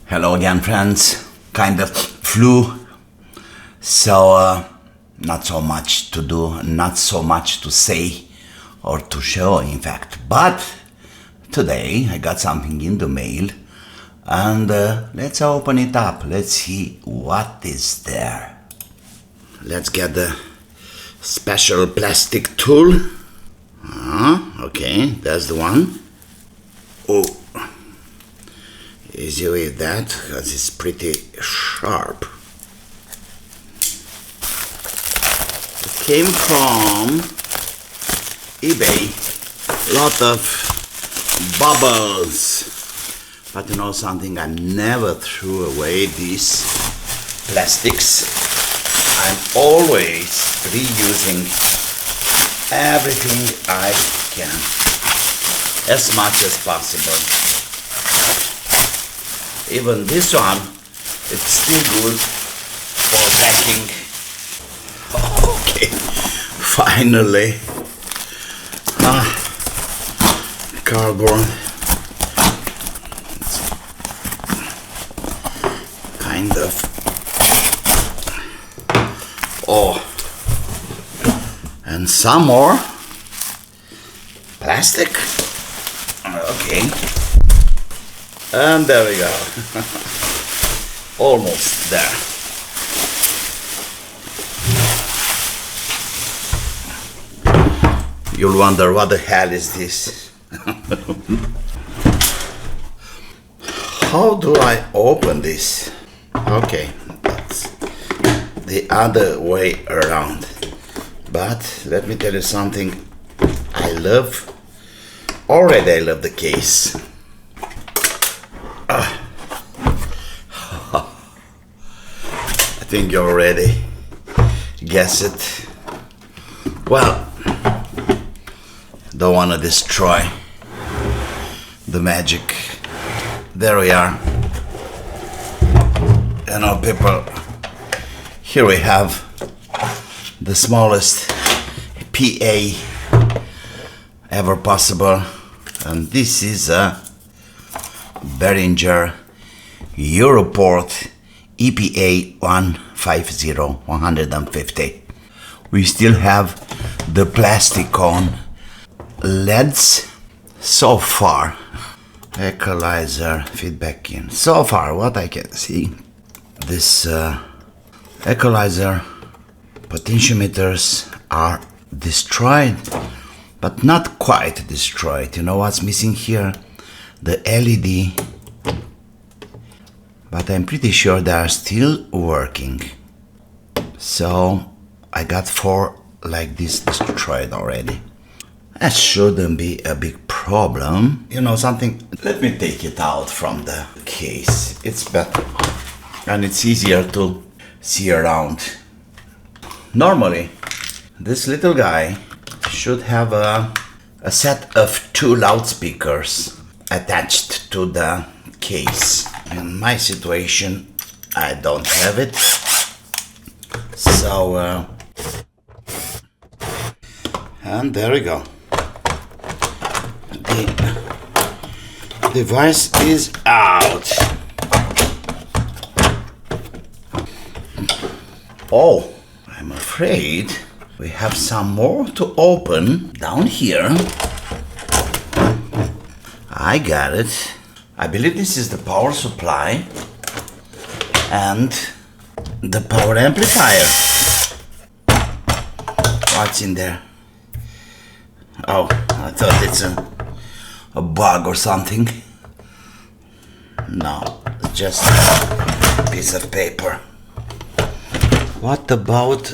Hello again, friends. Kind of flu, so not so much to do, not so much to say or to show, in fact. But today I got something in the mail, and let's open it up. Let's see what is there. Let's get the special plastic tool. Okay, that's the one. Oh, easy with that, because it's pretty sharp. It came from eBay. Lot of bubbles. But you know something, I never threw away these plastics. I'm always reusing everything I can, as much as possible. Even this one, it's still good for packing. Okay, finally. Cardboard. It's kind of. Oh, and some more plastic. Okay. And there we go. Almost there. You'll wonder what the hell is this? How do I open this? Okay, that's the other way around. But let me tell you something. I love the case. I think you already guess it. Well, don't want to destroy the magic. There we are. You know, people, here we have the smallest PA ever possible, and this is a Behringer EuroPort EPA150. We still have the plastic on LEDs so far. Equalizer, feedback in. So far, what I can see, this equalizer potentiometers are destroyed, but not quite destroyed. You know what's missing here? The LED, but I'm pretty sure they are still working. So I got 4 like this destroyed already. That shouldn't be a big problem. You know something? Let me take it out from the case. It's better and it's easier to see around. Normally, this little guy should have a set of 2 loudspeakers attached to the case. In my situation, I don't have it. So, and there we go. The device is out. Oh, I'm afraid we have some more to open down here. I got it. I believe this is the power supply and the power amplifier. What's in there? Oh, I thought it's a bug or something. No, it's just a piece of paper. What about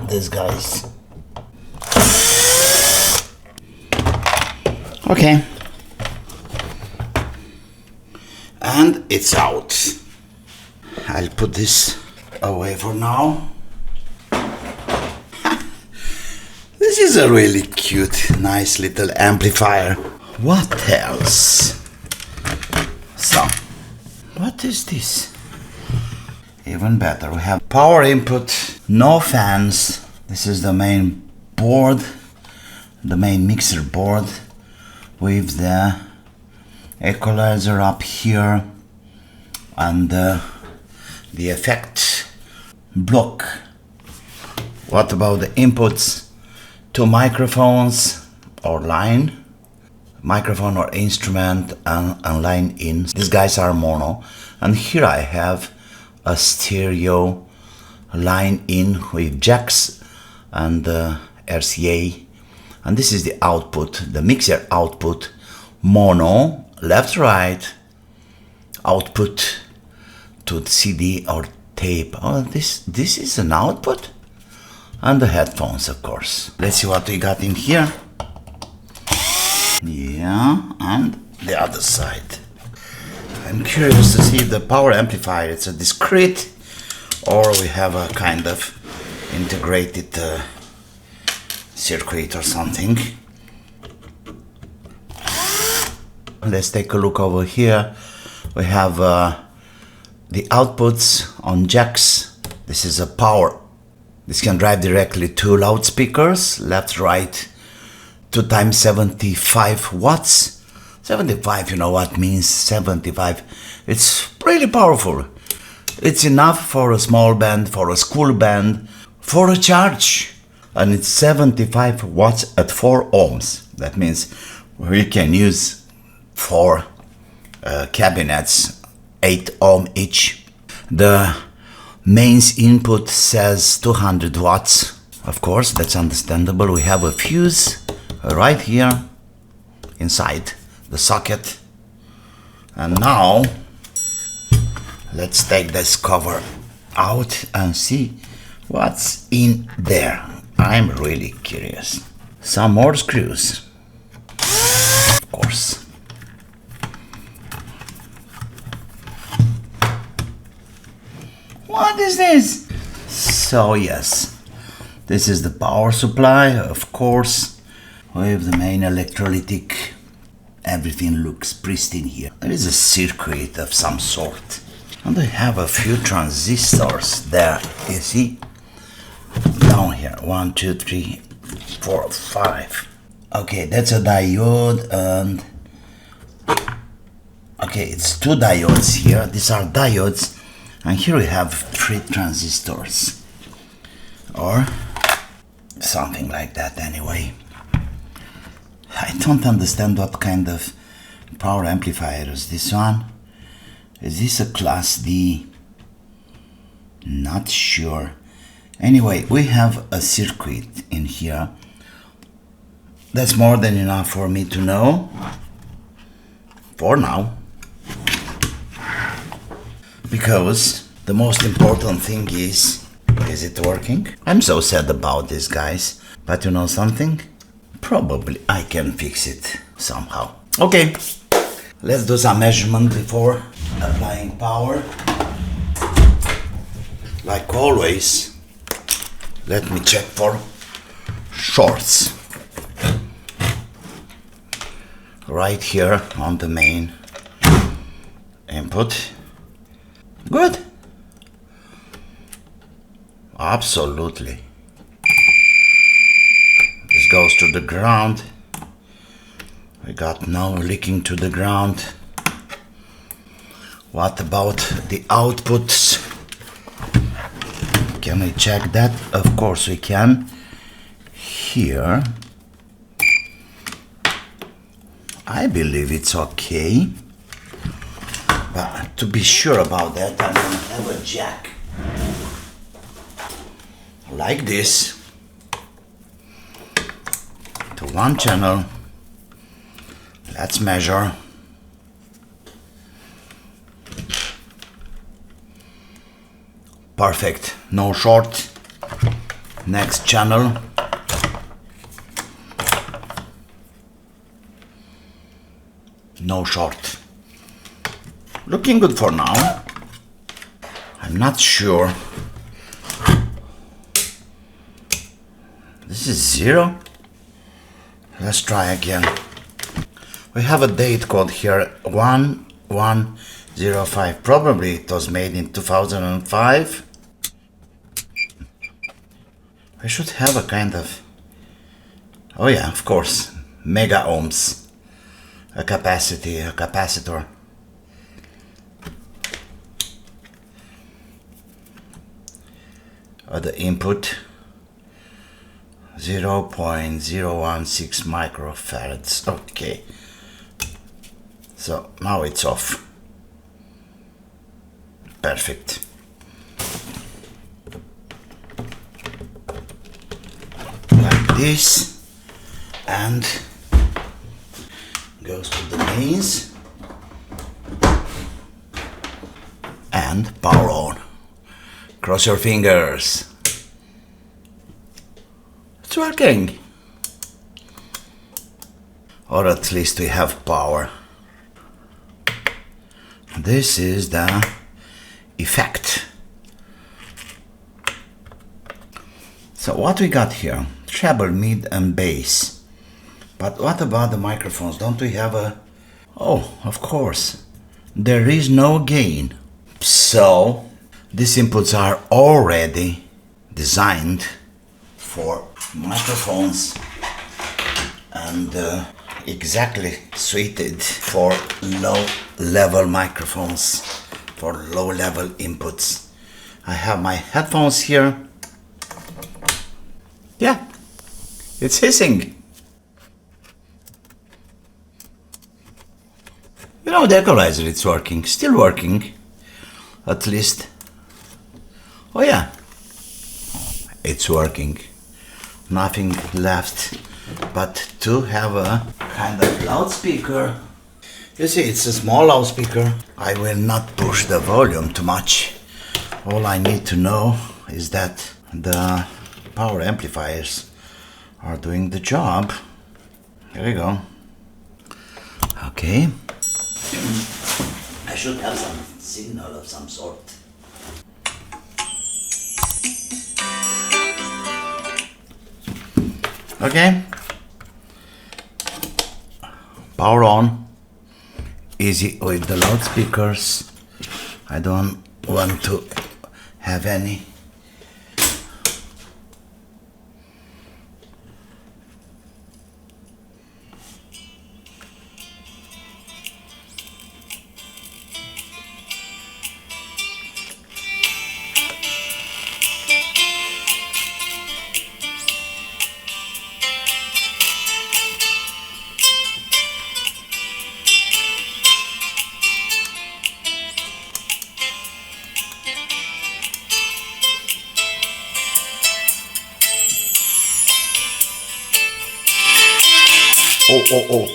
these guys? Okay. And it's out. I'll put this away for now. This is a really cute, nice little amplifier. What else? So, what is this? Even better, we have power input, no fans. This is the main board, the main mixer board with the equalizer up here, and the effect block. What about the inputs? 2 microphones or line, microphone or instrument, and line in. These guys are mono, and here I have a stereo line in with jacks and RCA, and this is the output, the mixer output, mono, left right, output to the CD or tape. Oh, this is an output, and the headphones, of course. Let's see what we got in here. Yeah, and the other side. I'm curious to see if the power amplifier, it's a discrete, or we have a kind of integrated circuit or something. Let's take a look over here. We have the outputs on jacks. This is a power. This can drive directly 2 loudspeakers, left, right, 2 times 75 watts. 75, you know what means 75. It's really powerful. It's enough for a small band, for a school band, for a charge. And it's 75 watts at 4 ohms. That means we can use 4 cabinets, 8 ohm each. The mains input says 200 watts. Of course, that's understandable. We have a fuse right here inside the socket. And now let's take this cover out and see what's in there. I'm really curious. Some more screws, of course. What is this? So yes, this is the power supply, of course, with the main electrolytic. Everything looks pristine here. There is a circuit of some sort, and I have a few transistors there. You see, down here, 1, 2, 3, 4, 5. Okay, that's a diode, and okay, it's 2 diodes here. These are diodes. And here we have 3 transistors, or something like that anyway. I don't understand what kind of power amplifier is this one. Is this a class D? Not sure. Anyway, we have a circuit in here. That's more than enough for me to know, for now. Because the most important thing is it working? I'm so sad about this, guys. But you know something? Probably I can fix it somehow. Okay, let's do some measurement before applying power. Like always, let me check for shorts. Right here on the main input. Good. Absolutely. This goes to the ground. We got no leaking to the ground. What about the outputs? Can we check that? Of course we can. Here, I believe it's okay. But to be sure about that, I'm gonna have a jack like this to one channel. Let's measure. Perfect, no short. Next channel. No short. Looking good for now. I'm not sure. This is 0. Let's try again. We have a date code here, 1105. Probably it was made in 2005. We should have a kind of, oh yeah, of course, mega ohms. a capacitor. The input 0.016 microfarads. Okay, so now it's off. Perfect. Like this, and goes to the mains and power on. Cross your fingers. It's working. Or at least we have power. This is the effect. So what we got here? Treble, mid and bass. But what about the microphones? Don't we have a... Oh, of course. There is no gain. So these inputs are already designed for microphones and exactly suited for low-level microphones, for low-level inputs. I have my headphones here. Yeah, it's hissing. You know, the equalizer, it's working, still working, at least. Oh yeah, it's working. Nothing left but to have a kind of loudspeaker. You see, it's a small loudspeaker. I will not push the volume too much. All I need to know is that the power amplifiers are doing the job. Here we go. Okay. I should have some signal of some sort. Okay. Power on. Easy with the loudspeakers. I don't want to have any. Oh.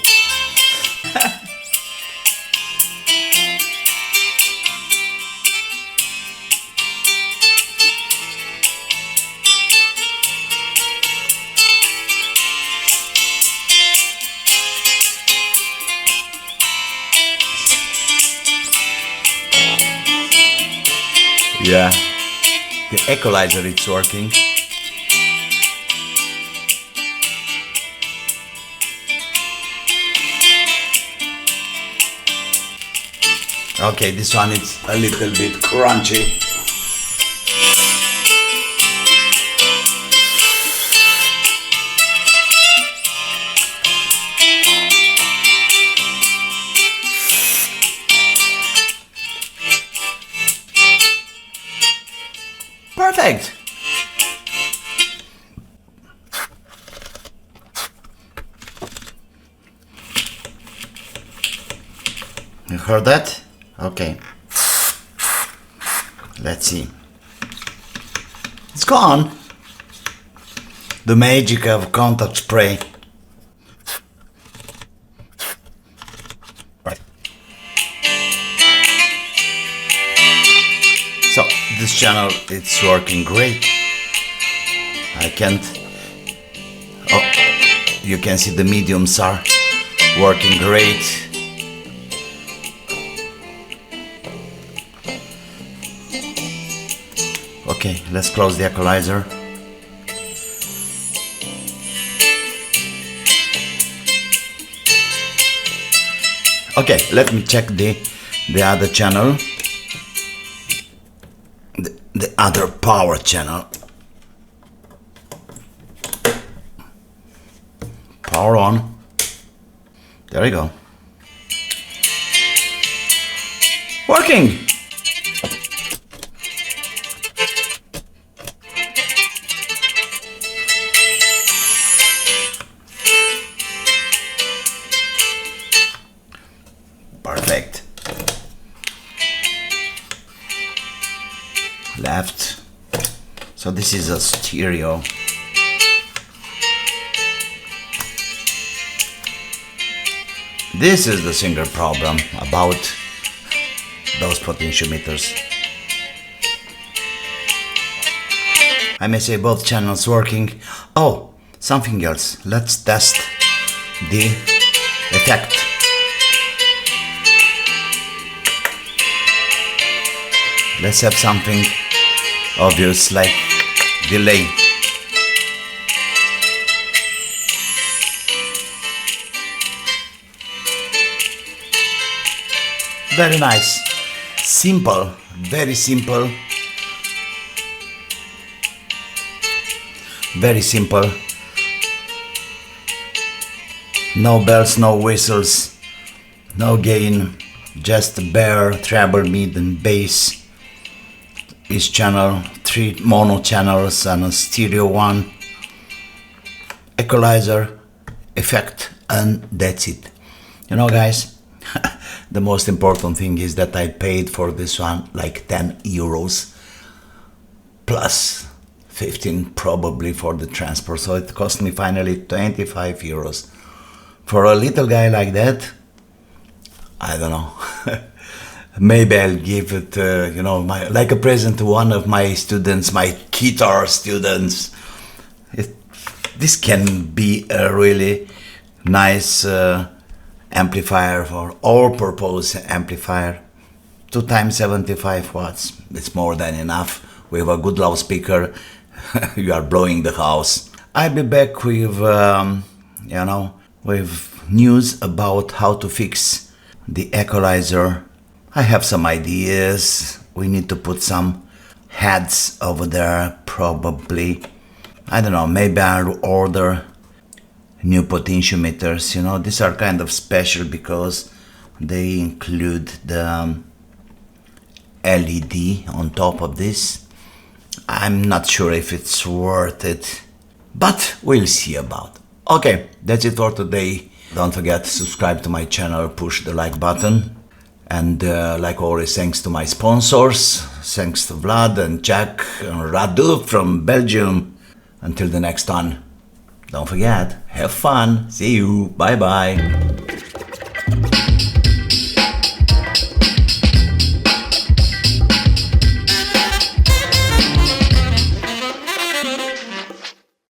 Yeah, the equalizer, it's working. Okay, this one is a little bit crunchy. Perfect. You heard that? Okay. Let's see. It's gone. The magic of contact spray. Right. So this channel, it's working great. I can't. Oh, you can see the mediums are working great. Okay, let's close the equalizer. Okay, let me check the other channel, the other power channel. Power on. There we go. Working! Perfect. Left. So this is a stereo. This is the single problem about those potentiometers. I may say both channels working. Oh, something else. Let's test the effect. Let's have something obvious like delay. Very nice. Simple, very simple. Very simple. No bells, no whistles, no gain, just bare treble, mid and bass. Each channel, 3 mono channels and a stereo one, equalizer, effect, and that's it. You know guys, the most important thing is that I paid for this one like 10 euros plus 15 probably for the transport, so it cost me finally 25 euros. For a little guy like that, I don't know. Maybe I'll give it, you know, like a present to one of my students, my guitar students. This can be a really nice amplifier for all-purpose amplifier. 2 times 75 watts. It's more than enough. With a good loudspeaker, you are blowing the house. I'll be back with, you know, with news about how to fix the equalizer. I have some ideas. We need to put some heads over there, probably. I don't know, maybe I'll order new potentiometers. You know, these are kind of special because they include the LED on top of this. I'm not sure if it's worth it, but we'll see about. Okay, that's it for today. Don't forget to subscribe to my channel, push the like button. And like always, thanks to my sponsors, thanks to Vlad and Jack and Radu from Belgium. Until the next one, don't forget, have fun, see you, bye bye.